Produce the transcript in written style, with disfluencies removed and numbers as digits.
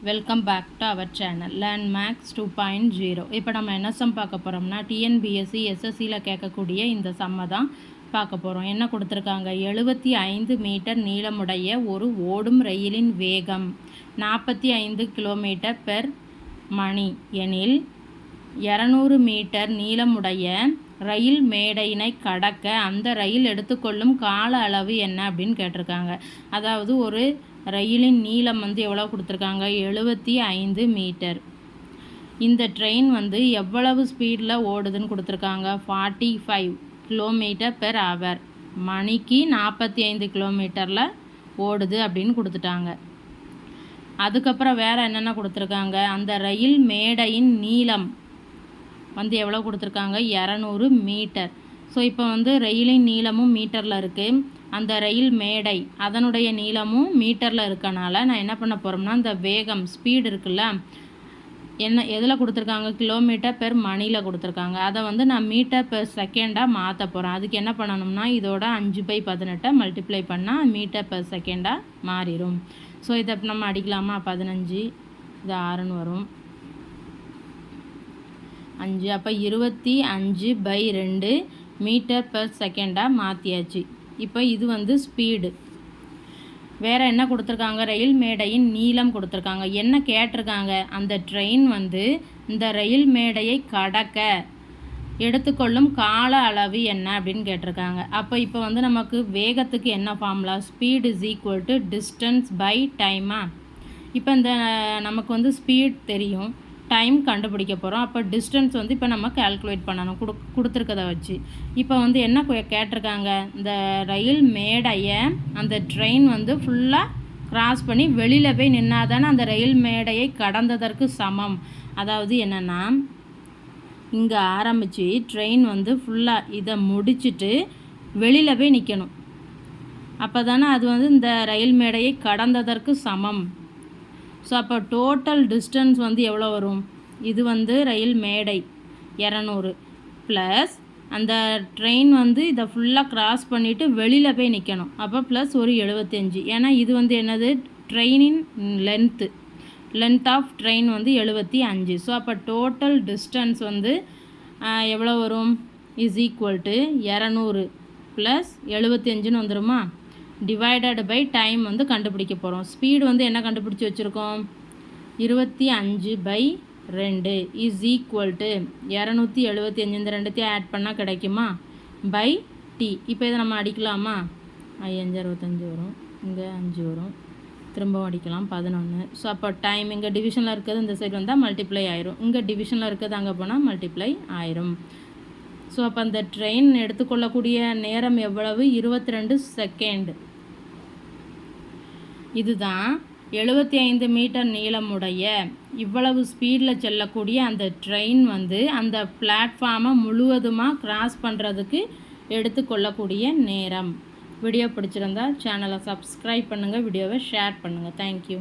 Welcome back to our channel learn Max 2.0. இப்போ நம்ம என்ன சம் பார்க்க போகிறோம்னா டிஎன்பிஎஸ்சி எஸ்எஸ்சியில் கேட்கக்கூடிய இந்த சம்மை தான் பார்க்க போகிறோம். என்ன கொடுத்துருக்காங்க, 75 மீட்டர் நீளமுடைய ஒரு ஓடும் ரயிலின் வேகம் 45 கிலோமீட்டர் பெர் மணி எனில் 200 மீட்டர் நீளமுடைய ரயில் மேடையினை கடக்க அந்த ரயில் எடுத்துக்கொள்ளும் கால அளவு என்ன அப்படின்னு கேட்டிருக்காங்க. அதாவது ஒரு ரயிலின் நீளம் எவ்வளோ கொடுத்துருக்காங்க, 75 மீட்டர். இந்த ட்ரெயின் எவ்வளவு ஸ்பீடில் ஓடுதுன்னு கொடுத்துருக்காங்க, 45 கிலோமீட்டர் பெர் ஹவர், மணிக்கு 45 கிலோமீட்டரில் ஓடுது அப்படின்னு கொடுத்துட்டாங்க. அதுக்கப்புறம் வேறு என்னென்ன கொடுத்துருக்காங்க, அந்த ரயில் மேடையின் நீளம் எவ்வளோ கொடுத்துருக்காங்க, 200 மீட்டர். ஸோ இப்போ ரயிலின் நீளமும் மீட்டரில் இருக்குது, அந்த ரயில் மேடை அதனுடைய நீளமும் மீட்டரில் இருக்கனால நான் என்ன பண்ண போகிறோம்னா இந்த வேகம் ஸ்பீடு இருக்குல்ல, எதில் கொடுத்துருக்காங்க, கிலோமீட்டர் பெர் மணியில் கொடுத்துருக்காங்க. அதை நான் மீட்டர் பெர் செகண்டாக மாற்ற போகிறேன். அதுக்கு என்ன பண்ணணும்னா இதோட 5/18 மல்டிப்ளை பண்ணால் மீட்டர் பெர் செகண்டாக மாறிடும். ஸோ இதை நம்ம அடிக்கலாமா, 15 இது 6ன்னு வரும், 5 அப்போ 25/2 மீட்டர் பெர் செகண்டாக மாற்றியாச்சு. இப்போ இது ஸ்பீடு. வேறு என்ன கொடுத்துருக்காங்க, ரயில் மேடையின் நீளம் கொடுத்துருக்காங்க. என்ன கேட்டிருக்காங்க, அந்த ட்ரெயின் இந்த ரயில் மேடையை கடக்க எடுத்துக்கொள்ளும் கால அளவு என்ன அப்படின்னு கேட்டிருக்காங்க. அப்போ இப்போ நமக்கு வேகத்துக்கு என்ன formula, speed is equal to distance by டைமா. இப்போ இந்த நமக்கு ஸ்பீட் தெரியும், டைம் கண்டுபிடிக்க போகிறோம். அப்போ டிஸ்டன்ஸ் இப்போ நம்ம கால்குலேட் பண்ணணும் கொடுத்துருக்கதை வச்சு. இப்போ என்ன கேட்டிருக்காங்க, இந்த ரயில் மேடையை அந்த ட்ரெயின் ஃபுல்லாக கிராஸ் பண்ணி வெளியில் போய் நின்னாதானே அந்த ரயில் மேடையை கடந்ததற்கு சமம். அதாவது என்னென்னா இங்கே ஆரம்பித்து ட்ரெயின் ஃபுல்லாக இதை முடிச்சுட்டு வெளியில் போய் நிற்கணும். அப்போ தானே அது இந்த ரயில் மேடையை கடந்ததற்கு சமம். ஸோ அப்போ டோட்டல் டிஸ்டன்ஸ் எவ்வளோ வரும், இது ரயில் மேடை 200 ப்ளஸ் அந்த ட்ரெயின் இதை ஃபுல்லாக கிராஸ் பண்ணிவிட்டு வெளியில் போய் நிற்கணும். அப்போ ப்ளஸ் ஒரு 75. ஏன்னா இது என்னது, ட்ரெயினின் லென்த் ஆஃப் ட்ரெயின் 75. ஸோ அப்போ டோட்டல் டிஸ்டன்ஸ் எவ்வளோ வரும், இஸ் ஈக்குவல் டு 200 ப்ளஸ் 75ன்னு வந்துடுமா, டிவைடட் பை டைம் கண்டுபிடிக்க போகிறோம். ஸ்பீடு என்ன கண்டுபிடிச்சி வச்சுருக்கோம், 25/2 இஸ் ஈக்குவல் டு 275. இந்த ரெண்டுத்தையும் ஆட் பண்ணால் கிடைக்குமா, பை டி. இப்போ இதை நம்ம அடிக்கலாமா, 5 65 வரும், இங்கே 5 வரும், திரும்பவும் அடிக்கலாம் 11. ஸோ அப்போ டைம் இங்கே டிவிஷனில் இருக்கிறது இந்த சைடு வந்தால் மல்டிப்ளை ஆயிரும், இங்கே டிவிஷனில் இருக்கிறது அங்கே போனால் மல்டிப்ளை ஆயிரும். ஸோ அப்போ அந்த ட்ரெயின் எடுத்துக்கொள்ளக்கூடிய நேரம் எவ்வளவு, 22 செகண்ட். இதுதான் 75 மீட்டர் நீளமுடைய இவ்வளவு ஸ்பீடில் செல்லக்கூடிய அந்த ட்ரெயின் அந்த பிளாட்ஃபார்மை முழுவதுமாக கிராஸ் பண்ணுறதுக்கு எடுத்துக்கொள்ளக்கூடிய நேரம். வீடியோ பிடிச்சிருந்தால் சேனலை சப்ஸ்கிரைப் பண்ணுங்கள், வீடியோவை ஷேர் பண்ணுங்கள். தேங்க்யூ.